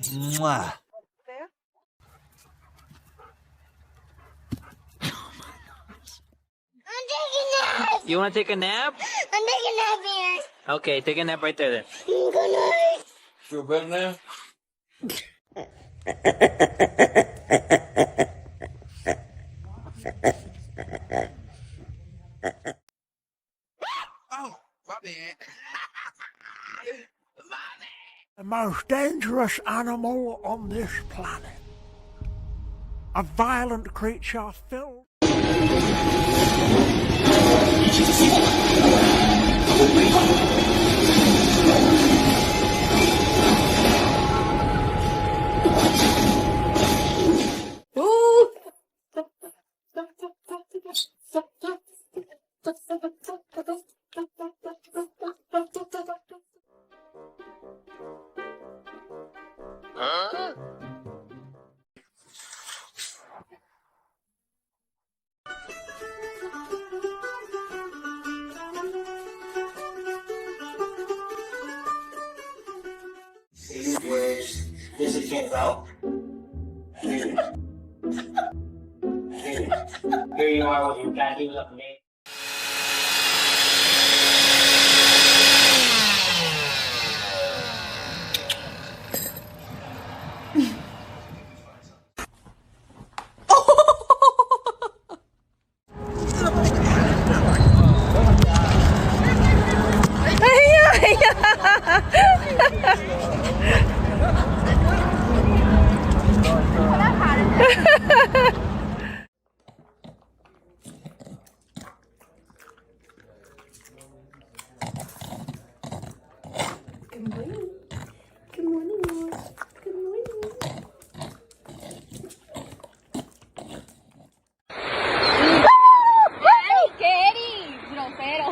Mwah. I'm taking a nap. You want to take a nap? I'm taking a nap here. Okay, take a nap right there then. Good night. Feel better now? Oh, my bad. The most dangerous animal on this planet. A violent creature filled. This is getting out. Here you are with your tattoos up me. Good morning, Lord. Good morning. ¡Ay, qué eres! Grosero.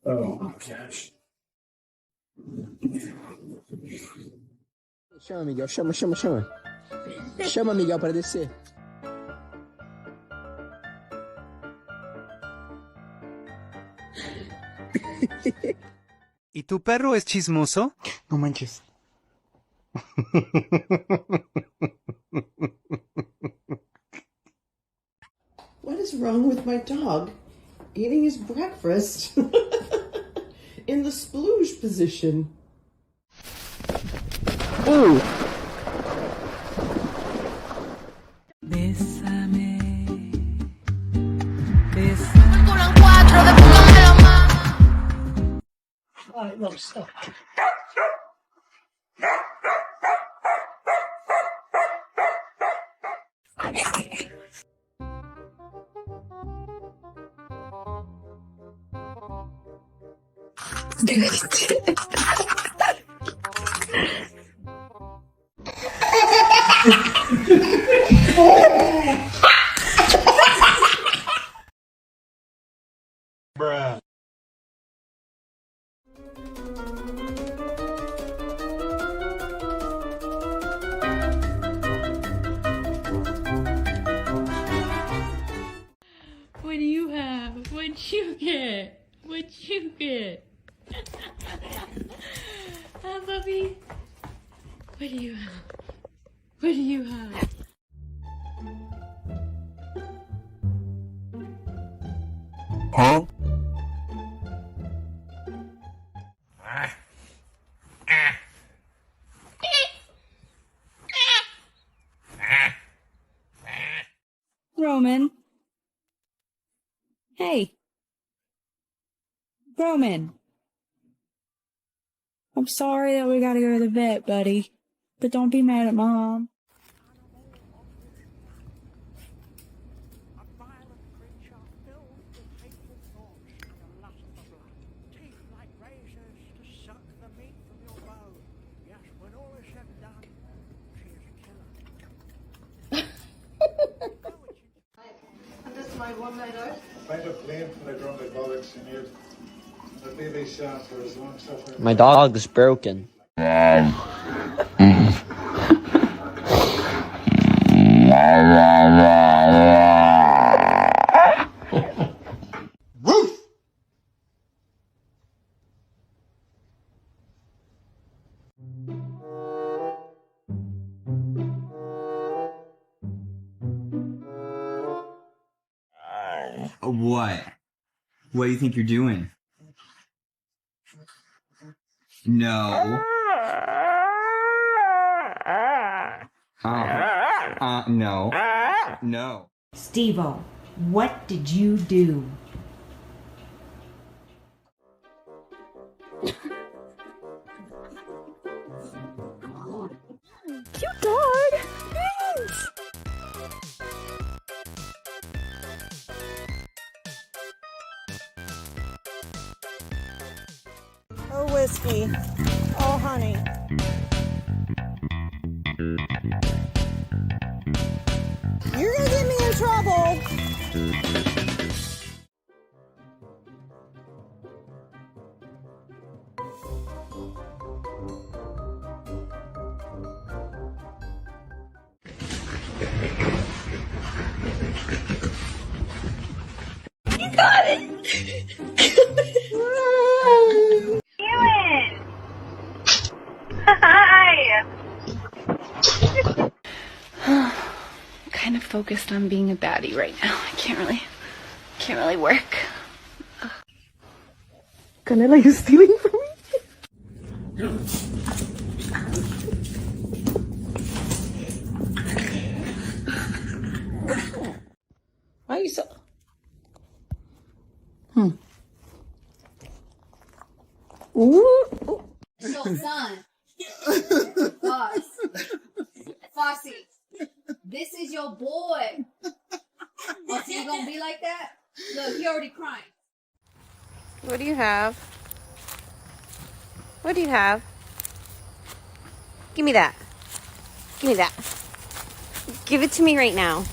Oh, gosh. Chama, Miguel. Chama. Chama, Miguel, para descer. ¿Y tu perro es chismoso? No manches. What is wrong with my dog eating his breakfast in the splooge position? Ooh. Bésame. All right, look, stop. Bruh. What do you have? What'd you get? What'd you get? Huh, puppy? What do you have? What do you have? Huh? Roman. Hey. Roman. I'm sorry that we gotta go to the vet, buddy. But don't be mad at Mom. A violent creature filled with hateful thoughts and a lust for blood. Teeth like razors to suck the meat from your bone. Yes, when all is said and done, she is a killer. And this is my one night out. Find a plane for the ground like bollocks in it. And a baby shaft for his long suffering. My dog's broken. What? What do you think you're doing? No. No. No. Steve-O, what did you do? Cute dog. Thanks. Oh, whiskey. Oh, honey. You're gonna get me in trouble. You got it. Hi. Kind of focused on being a baddie right now. I can't really work. Canela, you stealing from me? Why are you so... Ooh. So, son. Boss. Fossy. This is your boy. Oh, so you gonna be like that? Look, he already crying. What do you have? What do you have? Give me that. Give me that. Give it to me right now.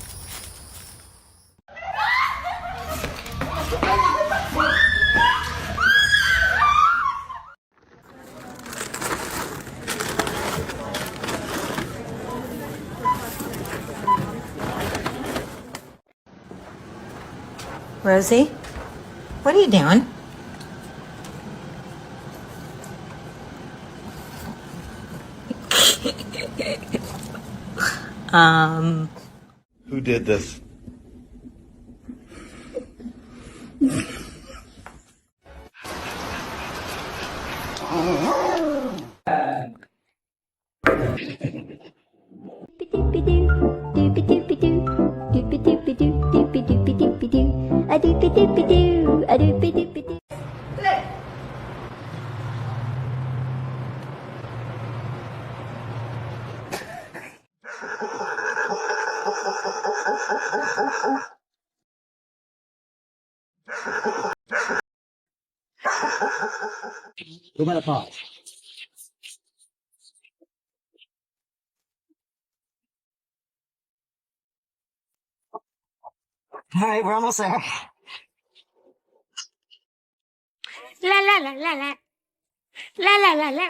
Rosie, what are you doing? Who did this? Go by the pot. All right, we're almost there. La la la la la. La la la la.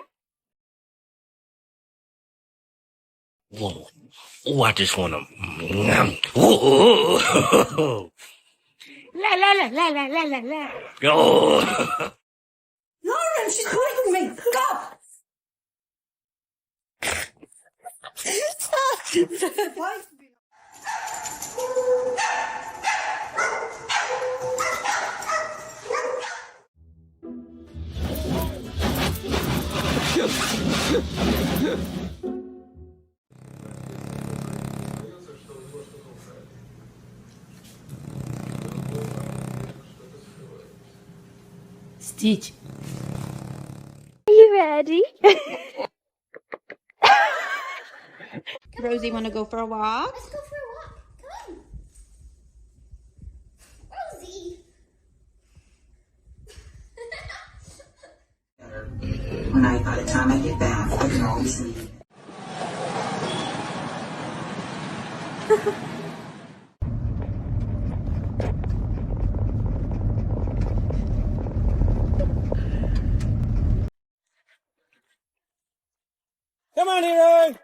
Whoa. Oh, I just want to. Oh. La la la la la la la la. Oh. Lauren, she's biting me. Go! Stitch. Are you ready? Rosie, want to go for a walk? Let's go for a walk. Come on. Rosie. When by the time I get back, I can always leave. on here!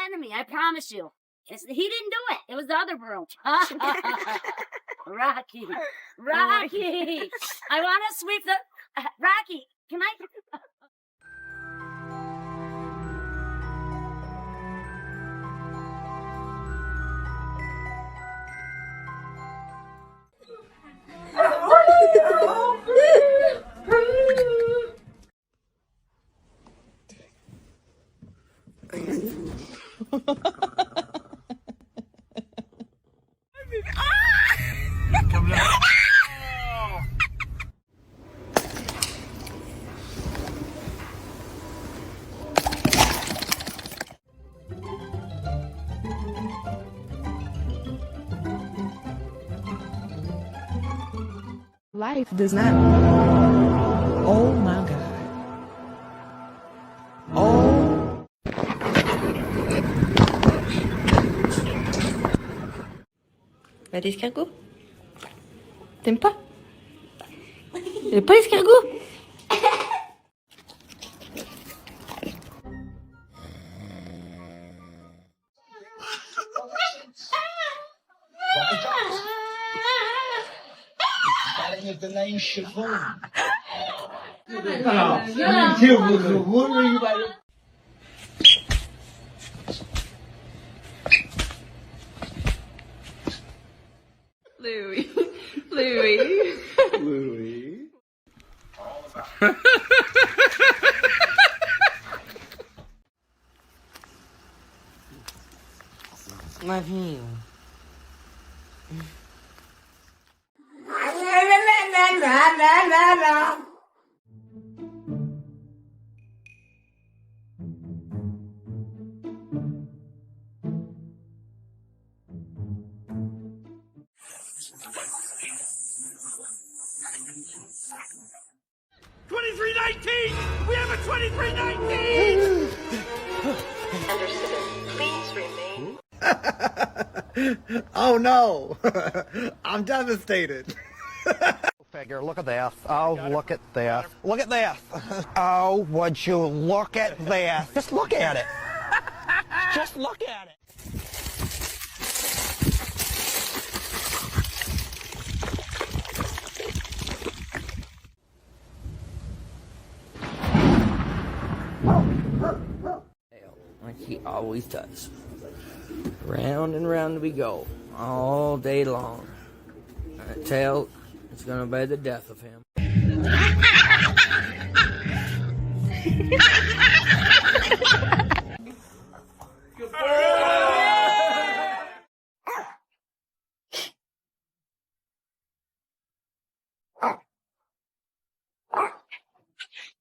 Enemy, I promise you. He didn't do it. It was the other broom. Rocky. Rocky. I want to sweep the... Rocky, can I... Life does not. Oh my God. Oh. Bah, l'escargot? T'aimes pas? T'aimes pas l'escargot? Louie. Louie. Louie. Love you. We have a 2319! Oh no! I'm devastated. Figure, look at this. Oh, look at this. Look at this. Oh, would you look at this? Just look at it. Just look at it. Like he always does. Round and round we go, all day long. That tail is gonna be the death of him.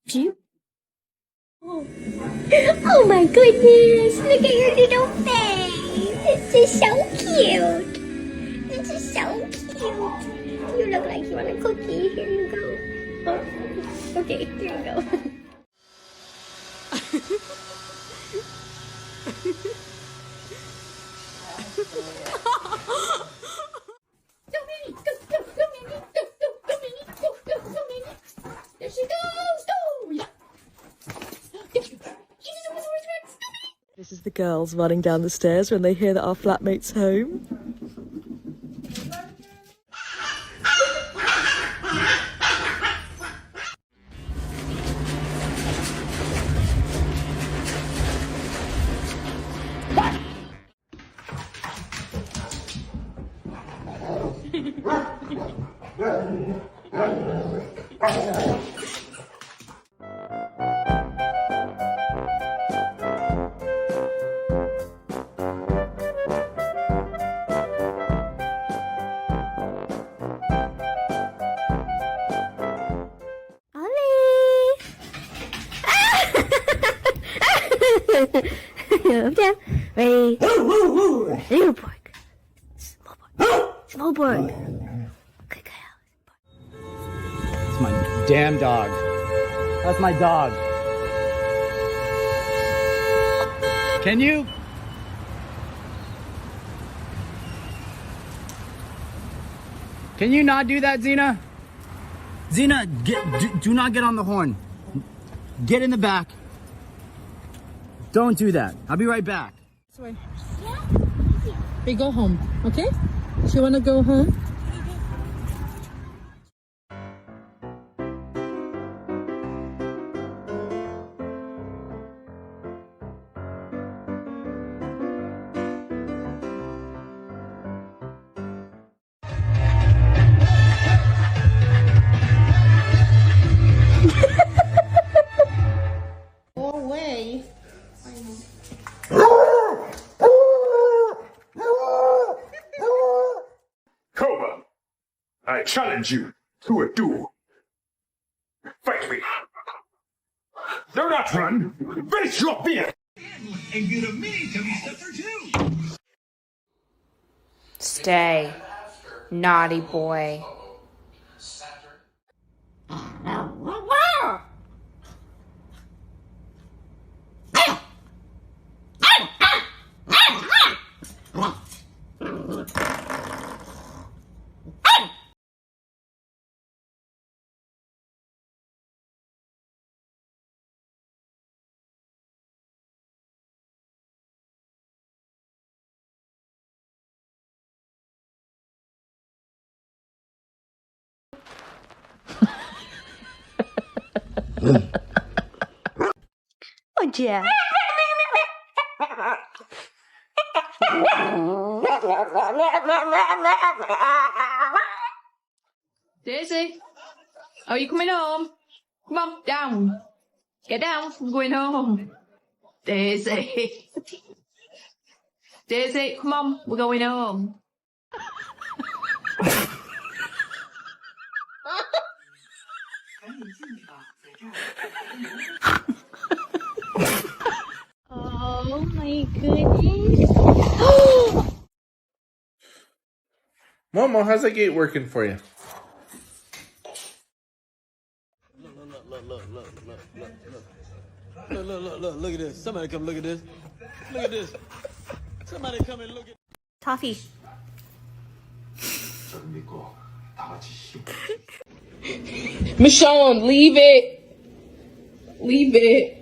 You? Oh my goodness, look at your little face. It's just so cute. It's just so cute. You look like you want a cookie. Here you go. Oh, okay, here you go. Go, Minnie. Go, Minnie. Go, Minnie. Go, Minnie. There she goes. Go. Yeah. This is the girls running down the stairs when they hear that our flatmate's home. Down. Ready? Little pork. Small pork. Small pork. Good girl. It's my damn dog. That's my dog. Can you? Can you not do that, Xena? Xena, do not get on the horn. Get in the back. Don't do that. I'll be right back. This way. We go home, okay? Do you want to go home? Go away. Cobra, I challenge you to a duel. Fight me. Do not run. Face your fear. And get a mini tummy stuffer too. Stay, naughty boy. Oh, Jack. Daisy, are you coming home? Come on, down. Get down, I'm going home. Daisy. Daisy, come on, we're going home. Oh my goodness. Momo, how's that gate working for you? Look at this. Somebody come look at this. Look at this. Somebody come and look at Toffee. Michonne, leave it. Leave it.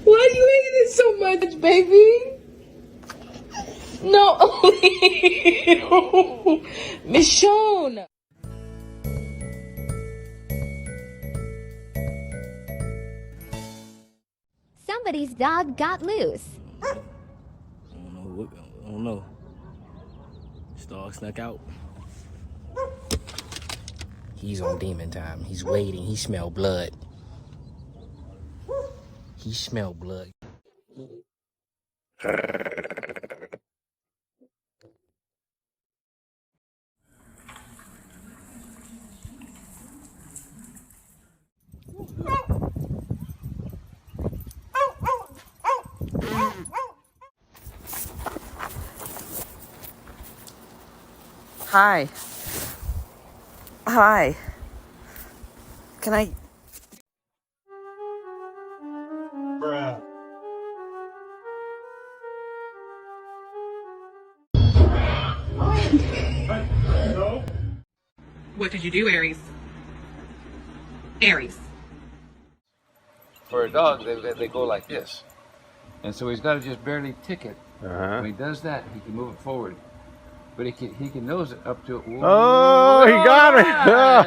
Why are you hating it so much, baby? No. Michonne. Somebody's dog got loose. I don't know. This dog snuck out. He's on demon time. He's waiting. He smell blood. He smell blood. Hi. Hi. Can I... Bruh. No. What did you do, Aries? Aries. For a dog, they go like this. And so he's got to just barely tick it. When he does that, he can move it forward. But he can nose it up to... Oh, he got it.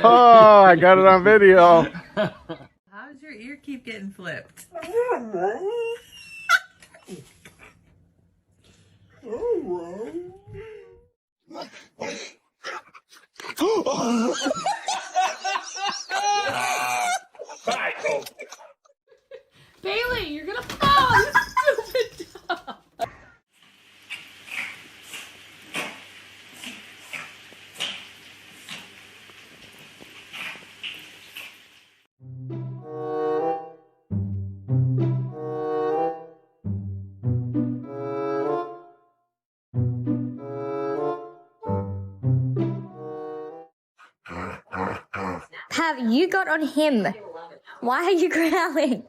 Oh, I got it on video. How does your ear keep getting flipped? Bailey, you're gonna fall, you stupid dog. Have you got on him? Why are you growling?